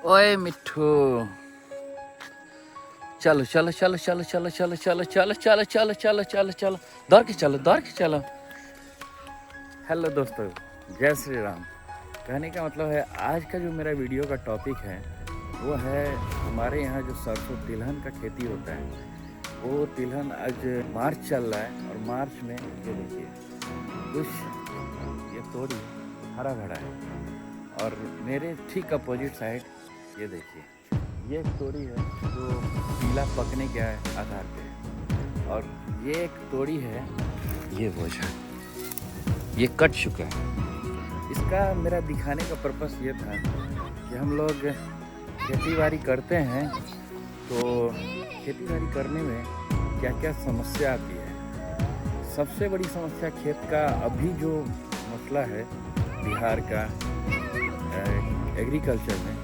ओए मिट्ठू, चलो चलो चलो चलो चलो चलो चलो चलो चलो चलो चलो चलो चलो, दौड़ के चलो, दौड़ के चलो। हेलो दोस्तों, जय श्री राम। कहने का मतलब है आज का जो मेरा वीडियो का टॉपिक है वो है हमारे यहाँ जो सरसों तिलहन का खेती होता है। वो तिलहन आज मार्च चल रहा है और मार्च में ये देखिए कुछ ये तोड़ी हरा भरा है और मेरे ठीक अपोजिट साइड ये देखिए ये एक तोड़ी है जो पीला पकने के आधार पे है और ये एक तोड़ी है ये बोझा ये कट चुका है। इसका मेरा दिखाने का पर्पस ये था कि हम लोग खेती बाड़ी करते हैं तो खेती बाड़ी करने में क्या क्या समस्या आती है। सबसे बड़ी समस्या खेत का अभी जो मसला है बिहार का एग्रीकल्चर में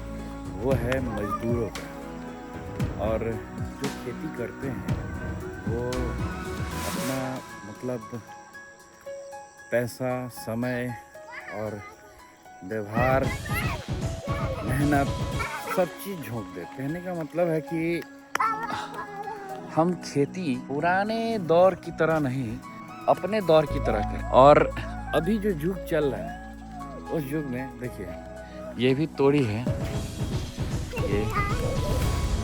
वो है मजदूरों का। और जो खेती करते हैं वो अपना मतलब पैसा, समय और व्यवहार, मेहनत सब चीज़ झोंक देते। कहने का मतलब है कि हम खेती पुराने दौर की तरह नहीं अपने दौर की तरह करें। और अभी जो युग चल रहा है उस युग में देखिए ये भी तोड़ी है,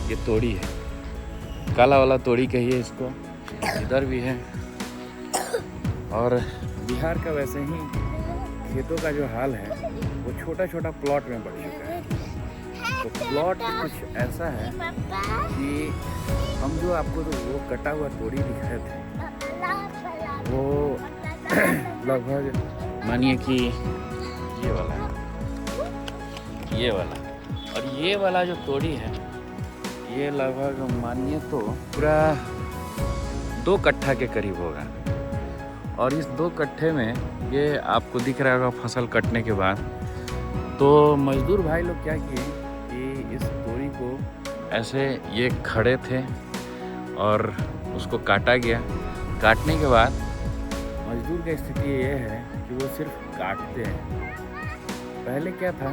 ये तोड़ी है, काला वाला तोड़ी कहिए इसको, इधर भी है। और बिहार का वैसे ही खेतों का जो हाल है वो छोटा छोटा प्लॉट में बढ़ चुका है। तो प्लॉट कुछ ऐसा है कि हम जो आपको तो वो कटा हुआ तोड़ी दिखाए थे वो लगभग मानिए कि ये वाला और ये वाला जो तोड़ी है ये लगभग मानिए तो पूरा 2 कट्ठा के करीब होगा। और इस 2 कट्ठे में ये आपको दिख रहा होगा फसल कटने के बाद। तो मजदूर भाई लोग क्या किए कि इस तोड़ी को ऐसे ये खड़े थे और उसको काटा गया। काटने के बाद मजदूर की स्थिति ये है कि वो सिर्फ काटते हैं। पहले क्या था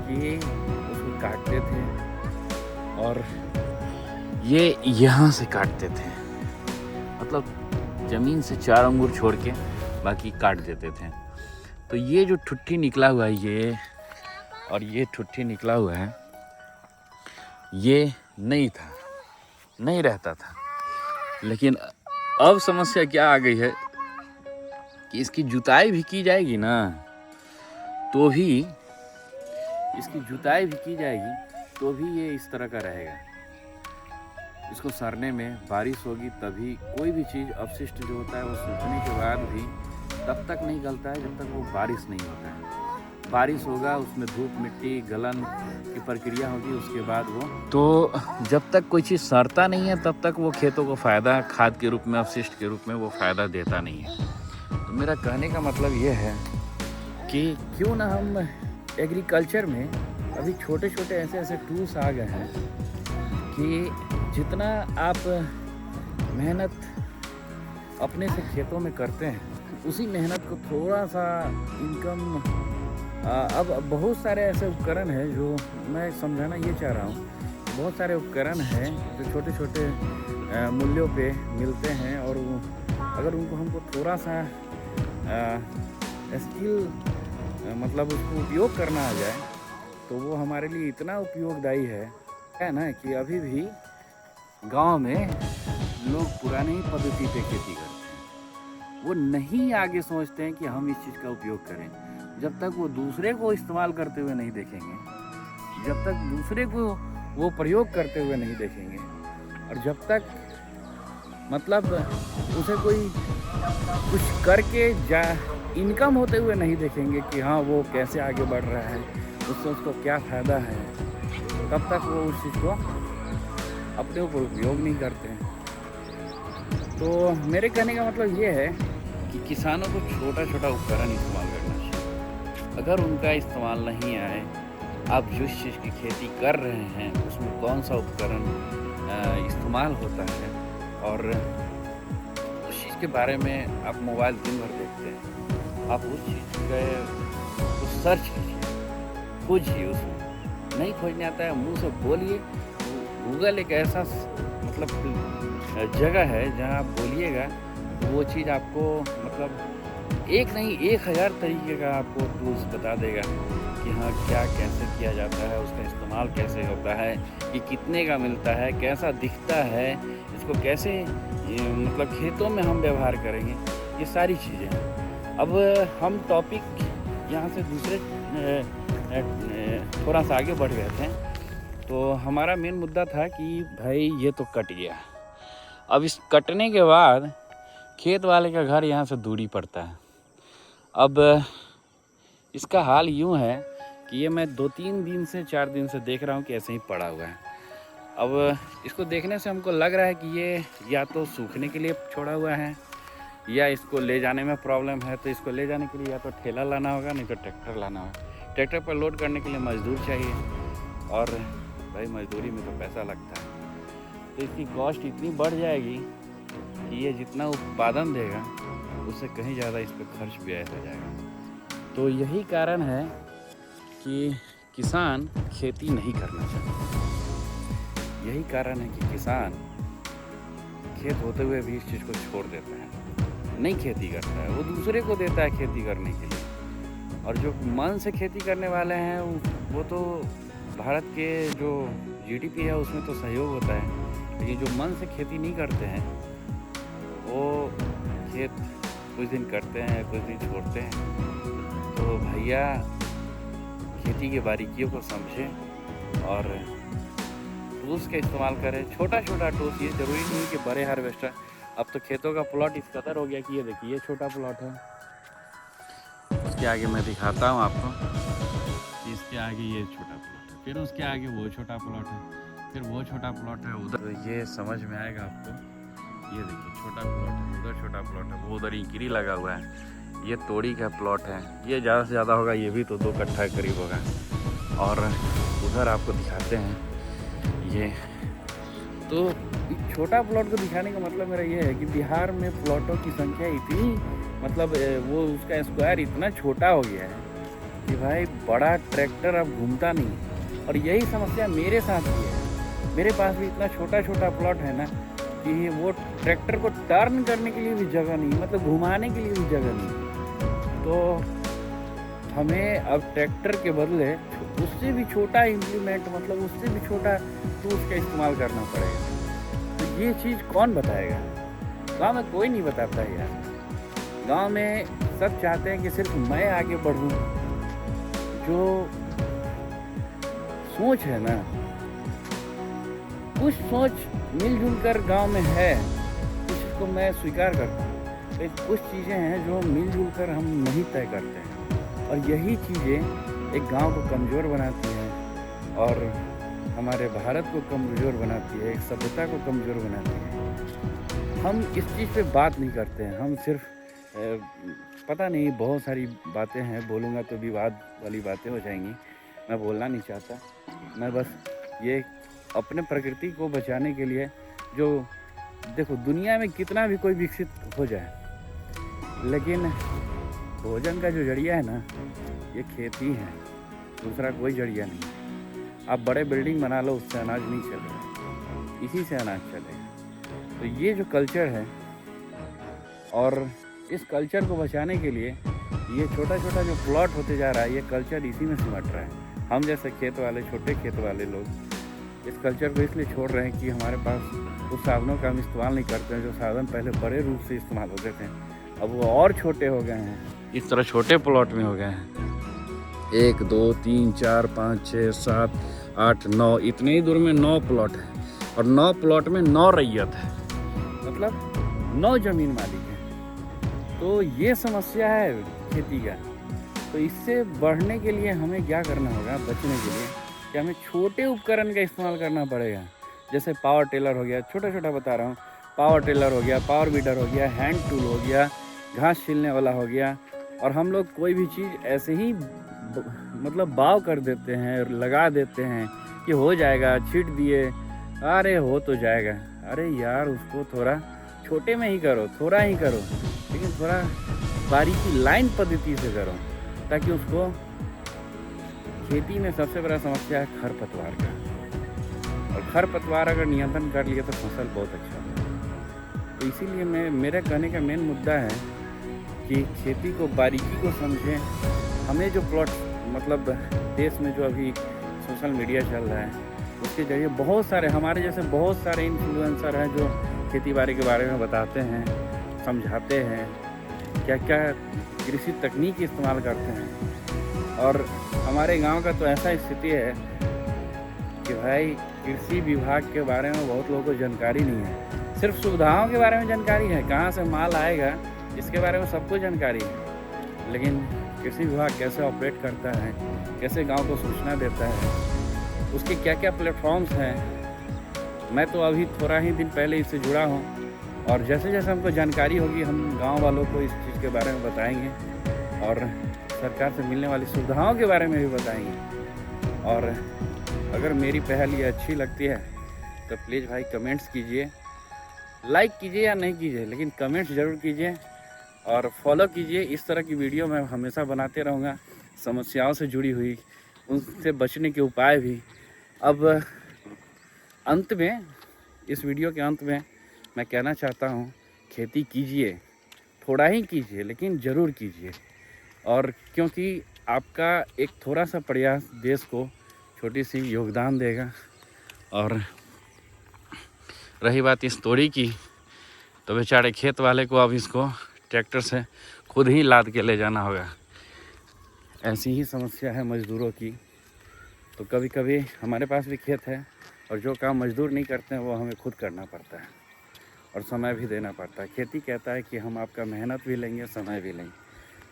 कि उसको काटते थे और ये यहाँ से काटते थे, मतलब ज़मीन से 4 अंगूर छोड़ के बाकी काट देते थे। तो ये जो ठुट्ठी निकला हुआ है ये और ये ठुट्ठी निकला हुआ है ये नहीं था, नहीं रहता था। लेकिन अब समस्या क्या आ गई है कि इसकी जुताई भी की जाएगी ना तो भी इसकी जुताई भी की जाएगी तो भी ये इस तरह का रहेगा। इसको सरने में बारिश होगी तभी कोई भी चीज़ अपशिष्ट जो होता है वो सूखने के बाद भी तब तक नहीं गलता है जब तक वो बारिश नहीं होता है। बारिश होगा उसमें धूप मिट्टी गलन की प्रक्रिया होगी उसके बाद वो तो जब तक कोई चीज़ सड़ता नहीं है तब तक वो खेतों को फ़ायदा खाद के रूप में अपशिष्ट के रूप में वो फ़ायदा देता नहीं है। तो मेरा कहने का मतलब ये है कि क्यों ना हम एग्रीकल्चर में अभी छोटे छोटे ऐसे ऐसे टूल्स आ गए हैं कि जितना आप मेहनत अपने से खेतों में करते हैं उसी मेहनत को थोड़ा सा इनकम अब बहुत सारे ऐसे उपकरण हैं जो मैं समझाना ये चाह रहा हूँ। बहुत सारे उपकरण हैं जो छोटे छोटे मूल्यों पे मिलते हैं और अगर उनको हमको थोड़ा सा स्किल मतलब उसको उपयोग करना आ जाए तो वो हमारे लिए इतना उपयोगदायी है ना कि अभी भी गांव में लोग पुराने ही पद्धति पे खेती करते हैं। वो नहीं आगे सोचते हैं कि हम इस चीज़ का उपयोग करें जब तक वो दूसरे को इस्तेमाल करते हुए नहीं देखेंगे, जब तक दूसरे को वो प्रयोग करते हुए नहीं देखेंगे और जब तक मतलब उसे कोई कुछ करके इनकम होते हुए नहीं देखेंगे कि हाँ वो कैसे आगे बढ़ रहा है, उससे उसको क्या फ़ायदा है, तब तक वो उस चीज़ को अपने ऊपर उपयोग नहीं करते हैं। तो मेरे कहने का मतलब ये है कि किसानों को छोटा छोटा उपकरण इस्तेमाल करना चाहिए। अगर उनका इस्तेमाल नहीं आए, आप जिस चीज़ की खेती कर रहे हैं उसमें कौन सा उपकरण इस्तेमाल होता है और उस चीज़ के बारे में आप मोबाइल दिन भर देखते हैं, आप उस चीज़ को सर्च कीजिए, खोजिए उसमें नहीं खोजने आता है मुंह से बोलिए। गूगल एक ऐसा मतलब जगह है जहाँ आप बोलिएगा तो वो चीज़ आपको मतलब एक नहीं 1000 तरीके का आपको टूल्स बता देगा कि हाँ क्या कैसे किया जाता है, उसका इस्तेमाल कैसे होता है, ये कितने का मिलता है, कैसा दिखता है, इसको कैसे मतलब खेतों में हम व्यवहार करेंगे, ये सारी चीज़ें हैं। अब हम टॉपिक यहाँ से दूसरे थोड़ा सा आगे बढ़ गए थे। तो हमारा मेन मुद्दा था कि भाई ये तो कट गया, अब इस कटने के बाद खेत वाले का घर यहाँ से दूरी पड़ता है। अब इसका हाल यूँ है कि ये मैं 2-3 दिन से 4 दिन से देख रहा हूँ कि ऐसे ही पड़ा हुआ है। अब इसको देखने से हमको लग रहा है कि ये या तो सूखने के लिए छोड़ा हुआ है या इसको ले जाने में प्रॉब्लम है। तो इसको ले जाने के लिए या तो ठेला लाना होगा, नहीं तो ट्रैक्टर लाना होगा। ट्रैक्टर पर लोड करने के लिए मजदूर चाहिए और भाई मजदूरी में तो पैसा लगता है, तो इसकी कॉस्ट इतनी बढ़ जाएगी कि ये जितना उत्पादन देगा उससे कहीं ज़्यादा इस पर खर्च व्यय हो जाएगा। तो यही कारण है कि किसान खेती नहीं करना चाहते। यही कारण है कि किसान खेत होते हुए भी इस चीज़ को छोड़ देता है, नहीं खेती करता है, वो दूसरे को देता है खेती करने के लिए। और जो मन से खेती करने वाले हैं वो तो भारत के जो जीडीपी है उसमें तो सहयोग होता है, लेकिन जो मन से खेती नहीं करते हैं वो खेत कुछ दिन करते हैं कुछ दिन छोड़ते हैं। तो भैया खेती की बारीकियों को समझें और टूल्स का इस्तेमाल करें, छोटा छोटा टूल्स। ये ज़रूरी नहीं कि बड़े हार्वेस्टर। अब तो खेतों का प्लॉट इस कदर हो गया कि ये देखिए ये छोटा प्लॉट है, उसके आगे मैं दिखाता हूँ आपको, इसके आगे ये छोटा प्लॉट है, फिर उसके आगे वो छोटा प्लॉट है, फिर वो छोटा प्लॉट है उधर। तो ये समझ में आएगा आपको। ये देखिए छोटा प्लॉट है, उधर छोटा प्लॉट है, वो उधर इंक्री लगा हुआ है, ये तोड़ी का प्लॉट है, ये ज़्यादा से ज़्यादा होगा, ये भी तो 2 कट्ठा करीब होगा। और उधर आपको दिखाते हैं ये। तो छोटा प्लॉट को दिखाने का मतलब मेरा ये है कि बिहार में प्लॉटों की संख्या इतनी मतलब वो उसका स्क्वायर इतना छोटा हो गया है कि भाई बड़ा ट्रैक्टर अब घूमता नहीं। और यही समस्या मेरे साथ भी है, मेरे पास भी इतना छोटा छोटा प्लॉट है ना कि वो ट्रैक्टर को टर्न करने के लिए भी जगह नहीं, मतलब घुमाने के लिए भी जगह नहीं। तो हमें अब ट्रैक्टर के बदले उससे भी छोटा इम्प्लीमेंट, मतलब उससे भी छोटा टूल्स का इस्तेमाल करना पड़ेगा। तो ये चीज़ कौन बताएगा? गांव में कोई नहीं बताता है यार। गांव में सब चाहते हैं कि सिर्फ मैं आगे बढ़ूं। जो सोच है ना, कुछ सोच मिलजुल कर गाँव में है, कुछ को मैं स्वीकार करता हूँ, लेकिन कुछ चीज़ें हैं जो मिलजुल कर हम नहीं तय करते हैं। और यही चीज़ें एक गांव को कमज़ोर बनाती हैं और हमारे भारत को कमज़ोर बनाती है, एक सभ्यता को कमज़ोर बनाती है। हम इस चीज़ पे बात नहीं करते हैं, हम सिर्फ पता नहीं बहुत सारी बातें हैं, बोलूँगा तो विवाद वाली बातें हो जाएंगी, मैं बोलना नहीं चाहता। मैं बस ये अपने प्रकृति को बचाने के लिए, जो देखो दुनिया में कितना भी कोई विकसित हो जाए, लेकिन भोजन का जो जरिया है ना ये खेती है, दूसरा कोई जरिया नहीं। आप बड़े बिल्डिंग बना लो, उससे अनाज नहीं चलेगा, इसी से अनाज चलेगा। तो ये जो कल्चर है, और इस कल्चर को बचाने के लिए ये छोटा छोटा जो प्लॉट होते जा रहा है, ये कल्चर इसी में सिमट रहा है। हम जैसे खेत वाले, छोटे खेत वाले लोग इस कल्चर को इसलिए छोड़ रहे हैं कि हमारे पास उस साधनों का हम इस्तेमाल नहीं करते हैं जो साधन पहले बड़े रूप से इस्तेमाल होते थे। अब वो और छोटे हो गए हैं, इस तरह छोटे प्लॉट में हो गए हैं। 1 2 3 4 5 6 7 8 9, इतने ही दूर में 9 प्लॉट है, और 9 प्लॉट में 9 रैयत है, मतलब 9 जमीन मालिक है। तो ये समस्या है खेती का। तो इससे बढ़ने के लिए हमें क्या करना होगा, बचने के लिए कि हमें छोटे उपकरण का इस्तेमाल करना पड़ेगा। जैसे पावर टेलर हो गया, छोटा छोटा बता रहा हूँ, पावर टेलर हो गया, पावर वीडर हो गया, हैंड टूल हो गया, घास छीलने वाला हो गया। और हम लोग कोई भी चीज़ ऐसे ही मतलब बाव कर देते हैं, लगा देते हैं कि हो जाएगा, छीट दिए, अरे हो तो जाएगा। अरे यार उसको थोड़ा छोटे में ही करो, थोड़ा ही करो, लेकिन थोड़ा बारीकी लाइन पद्धति से करो, ताकि उसको खेती में सबसे बड़ा समस्या है खरपतवार का, और खरपतवार अगर नियंत्रण कर लिए तो फसल बहुत अच्छा होता है। तो इसीलिए मेरे कहने का मेन मुद्दा है कि खेती को बारीकी को समझें। हमें जो प्लॉट मतलब देश में जो अभी सोशल मीडिया चल रहा है उसके ज़रिए बहुत सारे हमारे जैसे बहुत सारे इन्फ्लुएंसर हैं जो खेती बाड़ी के बारे में बताते हैं, समझाते हैं, क्या क्या कृषि तकनीक इस्तेमाल करते हैं। और हमारे गांव का तो ऐसा स्थिति है कि भाई कृषि विभाग के बारे में बहुत लोगों को जानकारी नहीं है। सिर्फ सुविधाओं के बारे में जानकारी है, कहाँ से माल आएगा इसके बारे में सबको जानकारी है, लेकिन कृषि विभाग कैसे ऑपरेट करता है, कैसे गांव को सूचना देता है, उसके क्या क्या प्लेटफॉर्म्स हैं। मैं तो अभी थोड़ा ही दिन पहले इससे जुड़ा हूँ, और जैसे जैसे हमको जानकारी होगी हम गांव वालों को इस चीज़ के बारे में बताएंगे और सरकार से मिलने वाली सुविधाओं के बारे में भी बताएंगे। और अगर मेरी पहल ये अच्छी लगती है तो प्लीज़ भाई कमेंट्स कीजिए, लाइक कीजिए या नहीं कीजिए, लेकिन कमेंट्स ज़रूर कीजिए और फॉलो कीजिए। इस तरह की वीडियो मैं हमेशा बनाते रहूँगा, समस्याओं से जुड़ी हुई, उनसे बचने के उपाय भी। अब अंत में, इस वीडियो के अंत में मैं कहना चाहता हूँ, खेती कीजिए, थोड़ा ही कीजिए लेकिन ज़रूर कीजिए, और क्योंकि आपका एक थोड़ा सा प्रयास देश को छोटी सी योगदान देगा। और रही बात इस तोड़ी की, तो बेचारे खेत वाले को अब इसको ट्रैक्टर से खुद ही लाद के ले जाना होगा। ऐसी ही समस्या है मज़दूरों की। तो कभी कभी हमारे पास भी खेत है और जो काम मज़दूर नहीं करते हैं वो हमें खुद करना पड़ता है और समय भी देना पड़ता है। खेती कहता है कि हम आपका मेहनत भी लेंगे, समय भी लेंगे।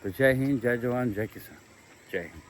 तो जय हिंद, जय जवान, जय किसान, जय हिंद।